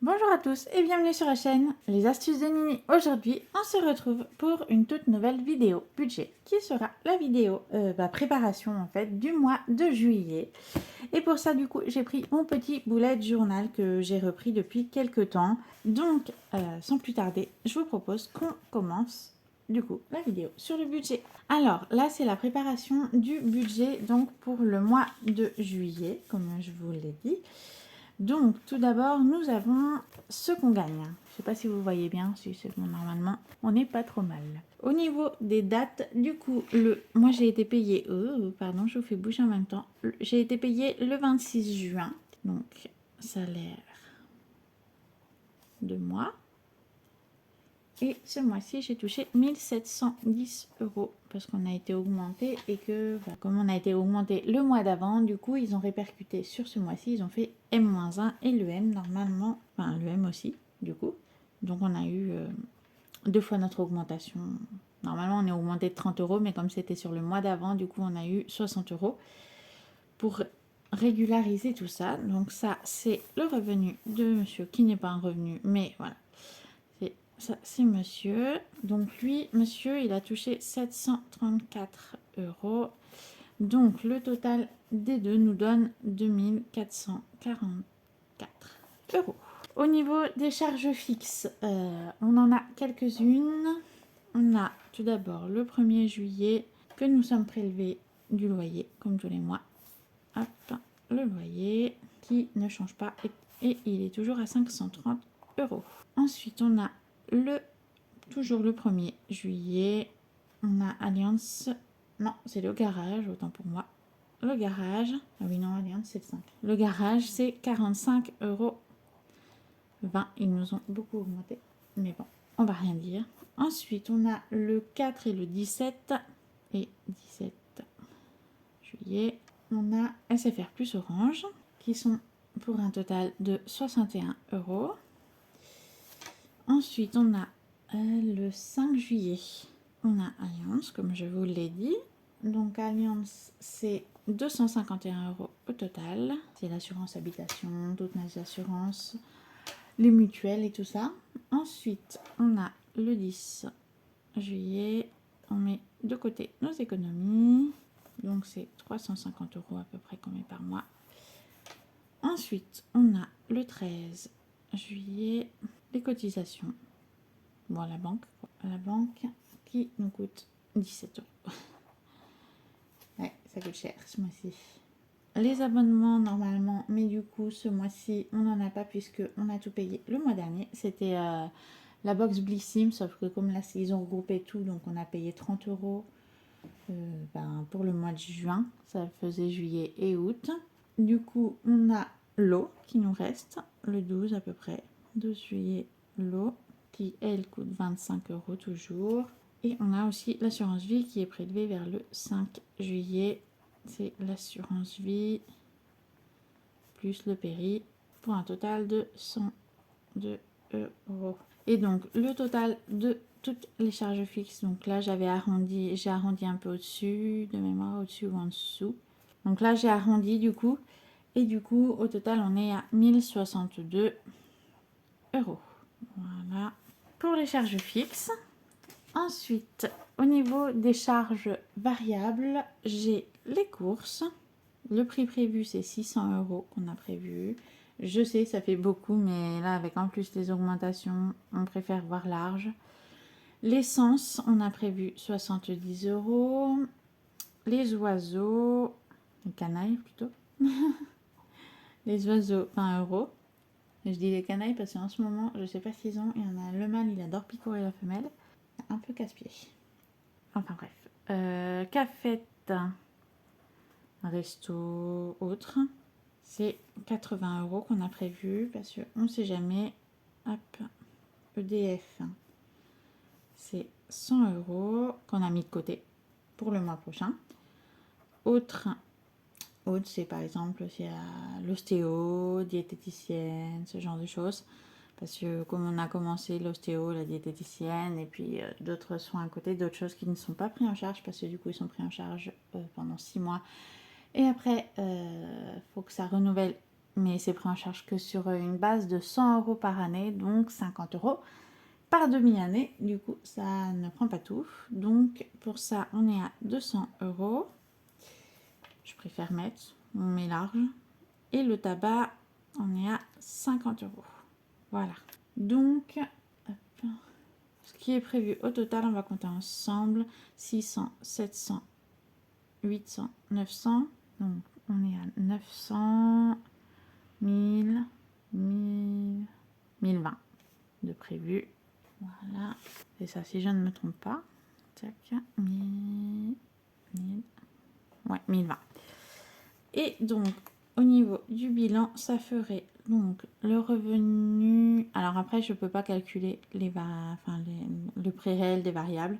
Bonjour à tous et bienvenue sur la chaîne Les Astuces de Nini. Aujourd'hui, on se retrouve pour une toute nouvelle vidéo budget qui sera la vidéo préparation en fait du mois de juillet. Et pour ça, du coup, j'ai pris mon petit bullet journal que j'ai repris depuis quelques temps. Donc, sans plus tarder, je vous propose qu'on commence du coup la vidéo sur le budget. Alors là, c'est la préparation du budget donc pour le mois de juillet, comme je vous l'ai dit. Donc, tout d'abord, nous avons ce qu'on gagne. Je ne sais pas si vous voyez bien, si c'est bon, normalement, on n'est pas trop mal. Au niveau des dates, du coup, moi j'ai été payée, pardon, je vous fais bouger en même temps. J'ai été payée le 26 juin, donc salaire de mois. Et ce mois-ci, j'ai touché 1710 € parce qu'on a été augmenté et que, comme on a été augmenté le mois d'avant, du coup, ils ont répercuté sur ce mois-ci. Ils ont fait M-1 et le M normalement, enfin le M aussi, du coup. Donc, on a eu 2 fois notre augmentation. Normalement, on est augmenté de 30 €, mais comme c'était sur le mois d'avant, du coup, on a eu 60 € pour régulariser tout ça. Donc, ça, c'est le revenu de monsieur qui n'est pas un revenu, mais voilà. Ça, c'est monsieur. Donc, lui, monsieur, il a touché 734 €. Donc, le total des deux nous donne 2444 €. Au niveau des charges fixes, on en a quelques-unes. On a tout d'abord le 1er juillet que nous sommes prélevés du loyer, comme tous les mois. Hop, le loyer qui ne change pas et il est toujours à 530 €. Ensuite, on a toujours le 1er juillet, on a Alliance, non, c'est le garage, autant pour moi. Le garage, ah oui, non, Alliance, c'est le 5. Le garage, c'est 45 €. 20, ils nous ont beaucoup augmenté, mais bon, on va rien dire. Ensuite, on a le 4 et le 17, et 17 juillet, on a SFR plus Orange, qui sont pour un total de 61 €. Ensuite, on a le 5 juillet, on a Alliance, comme je vous l'ai dit. Donc, Alliance, c'est 251 € au total. C'est l'assurance habitation, toutes nos assurances, les mutuelles et tout ça. Ensuite, on a le 10 juillet. On met de côté nos économies. Donc, c'est 350 € à peu près qu'on met par mois. Ensuite, on a le 13 juillet, les cotisations. Bon, la banque qui nous coûte 17 €. Ouais, ça coûte cher ce mois-ci. Les abonnements normalement, mais du coup ce mois-ci on n'en a pas puisque on a tout payé le mois dernier. C'était la box Blissim, sauf que comme là ils ont regroupé tout, donc on a payé 30 € pour le mois de juin. Ça faisait juillet et août. Du coup on a l'eau qui nous reste, le 12 à peu près. 12 juillet, l'eau qui elle coûte 25 € toujours. Et on a aussi l'assurance vie qui est prélevée vers le 5 juillet. C'est l'assurance vie plus le péri pour un total de 102 €. Et donc le total de toutes les charges fixes, donc là j'ai arrondi un peu au-dessus, de mémoire au-dessus ou en dessous. Donc là j'ai arrondi du coup, et du coup au total on est à 1062 €. Voilà pour les charges fixes. Ensuite, au niveau des charges variables, j'ai les courses. Le prix prévu, c'est 600 € qu'on a prévu. Je sais, ça fait beaucoup, mais là, avec en plus les augmentations, on préfère voir large. L'essence, on a prévu 70 €. Les oiseaux, les canailles plutôt. Les oiseaux, 20 €. Je dis les canailles parce qu'en ce moment, je sais pas s'ils ont. Il y en a le mâle, il adore picorer la femelle. Un peu casse-pied. Enfin bref. Cafette, resto, autre. C'est 80 € qu'on a prévu parce qu'on ne sait jamais. Hop. EDF, c'est 100 € qu'on a mis de côté pour le mois prochain. Autre, c'est par exemple l'ostéo, diététicienne, ce genre de choses. Parce que comme on a commencé l'ostéo, la diététicienne, et puis d'autres soins à côté, d'autres choses qui ne sont pas pris en charge, parce que du coup ils sont pris en charge pendant 6 mois. Et après, faut que ça renouvelle mais c'est pris en charge que sur une base de 100 € par année, donc 50 € par demi-année. Du coup, ça ne prend pas tout. Donc, pour ça, on est à 200 €. Je préfère mettre, on met large. Et le tabac, on est à 50 €. Voilà. Donc, hop, ce qui est prévu au total, on va compter ensemble. 600, 700, 800, 900. Donc, on est à 900, 1000, 1000, 1020 de prévu. Voilà. C'est ça, si je ne me trompe pas. Tac, 1000, 1000. Ouais, 1020. Et donc, au niveau du bilan, ça ferait donc le revenu. Alors après, je ne peux pas calculer le prix réel des variables.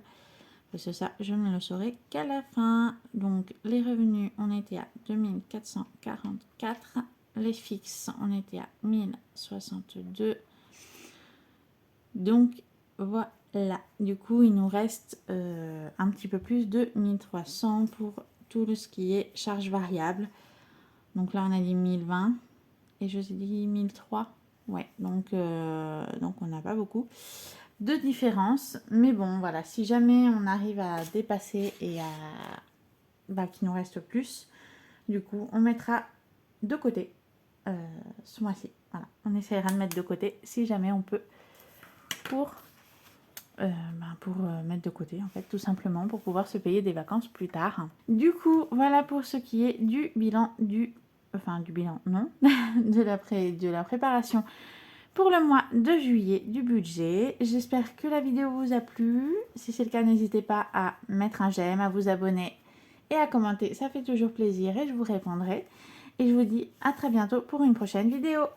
Parce que ça, je ne le saurai qu'à la fin. Donc, les revenus, on était à 2444. Les fixes, on était à 1062. Donc, voilà. Du coup, il nous reste un petit peu plus de 1300 pour tout ce qui est charge variable. Donc là, on a dit 1020 et je vous ai dit 1003. Ouais, donc on n'a pas beaucoup de différence. Mais bon, voilà, si jamais on arrive à dépasser et qu'il nous reste plus, du coup, on mettra de côté ce mois-ci. Voilà, on essaiera de mettre de côté si jamais on peut pour mettre de côté, en fait, tout simplement, pour pouvoir se payer des vacances plus tard. Du coup, voilà pour ce qui est du bilan du bilan, non, de la préparation pour le mois de juillet du budget. J'espère que la vidéo vous a plu. Si c'est le cas, n'hésitez pas à mettre un j'aime, à vous abonner et à commenter. Ça fait toujours plaisir et je vous répondrai. Et je vous dis à très bientôt pour une prochaine vidéo.